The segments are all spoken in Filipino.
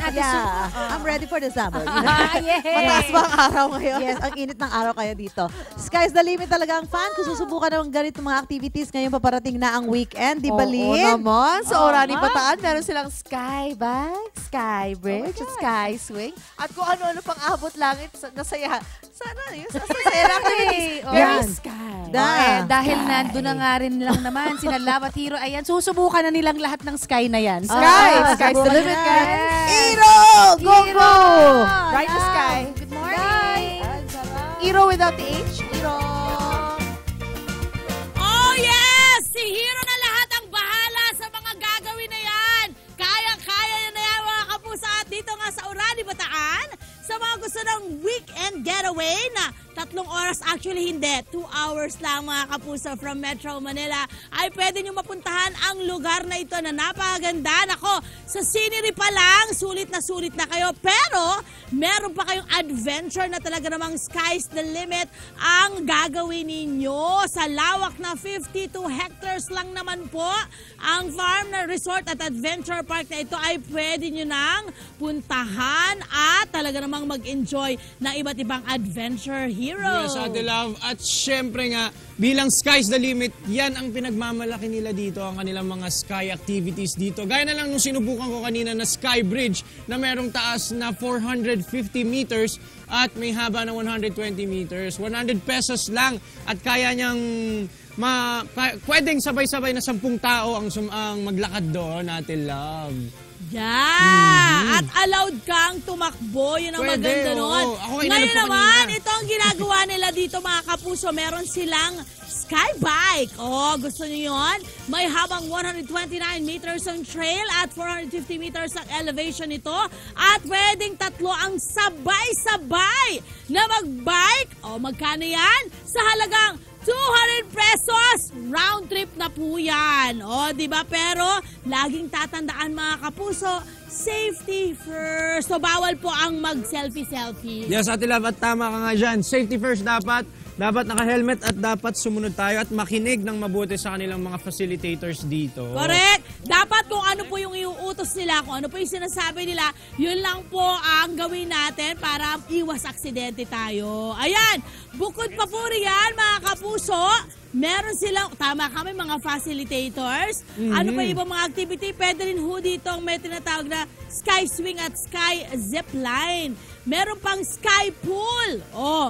Ate Sue. I'm ready for the summer. Yes. Mataas ba ang araw ngayon? Yes, ang init ng araw kaya dito. Sky's the limit talaga ang fan. Kung susubukan ng ganito mga activities, ngayon paparating na ang weekend, di ba, Lynn? Oo naman. Sa Orani Bataan, meron silang sky bike, sky bridge, at sky swing. At kung ano-ano pang abot langit, nasaya. Sana yun. Nasaya lang activities. Very sky. Dahil nandun na nga rin lang naman, sina Love at Hero, ayan, susubukan na nilang lahat ng sky na yan. Sky's the limit, guys. Hero! Go, go! Right to sky. Good morning. Hero without the H. Hero. Oh yes! Si Hero na lahat ang bahala sa mga gagawin na yan. Kaya na yan mga kapuso. At dito nga sa Orani Bataan, sa mga gusto ng weekend getaway na 3 oras, actually hindi, 2 hours lang mga kapuso from Metro Manila, ay pwede nyo mapuntahan ang lugar na ito na napakaganda. Nako, sa scenery pa lang, sulit na kayo. Pero, meron pa kayong adventure na talaga namang sky's the limit ang gagawin ninyo. Sa lawak na 52 hectares lang naman po, ang farm na resort at adventure park na ito ay pwede nyo nang puntahan at talaga namang mag-enjoy na iba't ibang adventure hero. Yes, Ate Love. At syempre nga, bilang sky's the limit, yan ang pinagmamalaki nila dito, ang kanilang mga sky activities dito. Gaya na lang nung sinubukan ko kanina na Sky Bridge na merong taas na 450 meters at may haba na 120 meters. 100 pesos lang at kaya niyang pwedeng sabay-sabay na 10 tao ang maglakad doon, Ate Love. Yeah! At allowed kang tumakbo. Yun ang maganda nun. Ngayon naman, ito ang ginagawa nila dito mga kapuso. Meron silang sky bike. Oh, gusto niyo yun? May habang 129 meters ang trail at 450 meters ang elevation nito. At pwedeng 3 ang sabay-sabay na mag-bike. Oh, magkano yan? Sa halagang 200 pesos, round trip na po yan. O, diba? Pero, laging tatandaan mga kapuso, safety first. So, bawal po ang mag-selfie-selfie. Yes, Ate Love, at tama ka nga dyan. Safety first dapat. Dapat naka-helmet at dapat sumunod tayo at makinig ng mabuti sa kanilang mga facilitators dito. Correct. Dapat kung ano po yung iuutos nila, kung ano po yung sinasabi nila, yun lang po ang gawin natin para iwas aksidente tayo. Ayan, bukod pa po riyan mga kapuso, meron silang, tama kami mga facilitators. Ano pa ibang mga activity? Pwede rin ho dito ang may tinatawag na sky swing at sky zipline. Meron pang sky pool. Oh,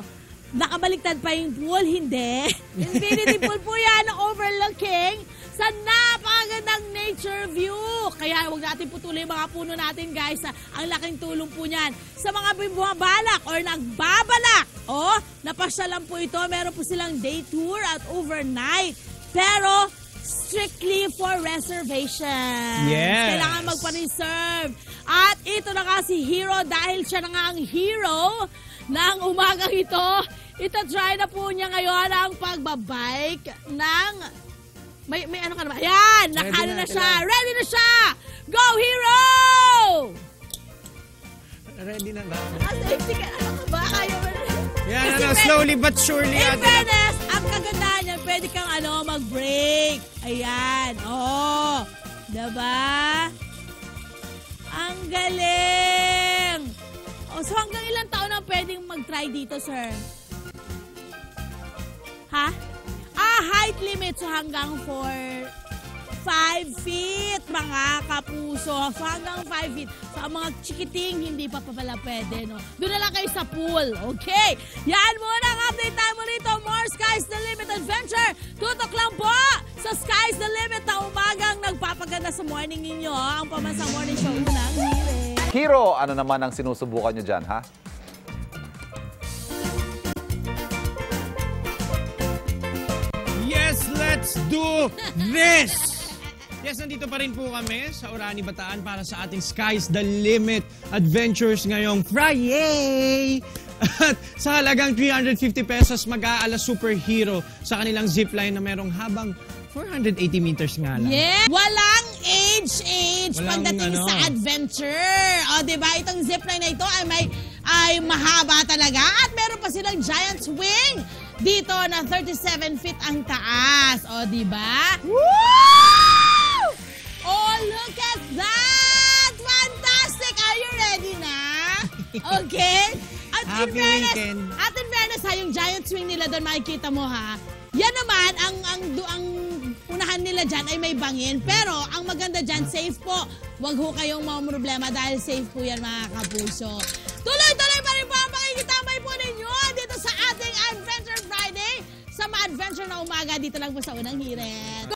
nakabaliktad pa yung pool, hindi. Infinity pool po yan, overlooking sa napakagandang nature view. Kaya huwag natin putuloy mga puno natin, guys. Ang laking tulong po niyan. Sa mga bumabalak or nagbabalak, napasyalan po ito. Meron po silang day tour at overnight. Pero, strictly for reservation. Yes. Kailangan magpa-reserve. At ito na nga si Hero dahil siya na nga ang hero ng umagang ito. Ita-try na po niya ngayon ang pagbabike ng... May ano ka naman? Ayan! Nakano na siya! Ready na siya! Go, Hero! Ready na ba? Safety ka. Ano ka ba? Ayaw mo na. Yan, slowly but surely. In fairness, ang kagandahan niya, pwede kang mag-break. Ayan. Oh. Diba? Ang galing! Oh, so hanggang ilang taon na pwedeng mag-try dito, sir? Ha? Height limit. So hanggang 5 feet, mga kapuso. So hanggang 5 feet. So ang mga chikiting, hindi pa pala pwede, no? Doon na lang kayo sa pool, okay? Yan muna ang update tayo mo rito. More Sky's the Limit Adventure. Tutok lang po sa Sky's the Limit na umagang nagpapaganda sa morning ninyo. Ang Pamansang Morning Show, unang hiling. Hero, ano naman ang sinusubukan nyo dyan, ha? Yes, let's do this! Yes, nandito pa rin po kami sa Orani Bataan para sa ating Sky's the Limit Adventures ngayong Friday! At sa halagang 350 pesos, mag-aala superhero sa kanilang zipline na merong habang 480 meters nga lang. Yeah! Walang age pagdating sa adventure. O, diba? Itong zipline na ito ay mahaba talaga. At meron pa silang giant swing dito na 37 feet ang taas. O, diba? Woo! Oh, look at that! Fantastic! Are you ready? Okay? At Happy weekend. At in fairness ha, yung giant swing nila doon, makikita mo ha. Yan naman, ang unahan nila dyan ay may bangin. Pero ang maganda dyan, safe po. Huwag ho kayong problema dahil safe po yan mga kapuso. Tuloy-tuloy pa rin po ang pakikitamay po ninyo dito sa ating Adventure Friday. Sa ma-adventure na umaga, dito lang po sa Unang Hirit.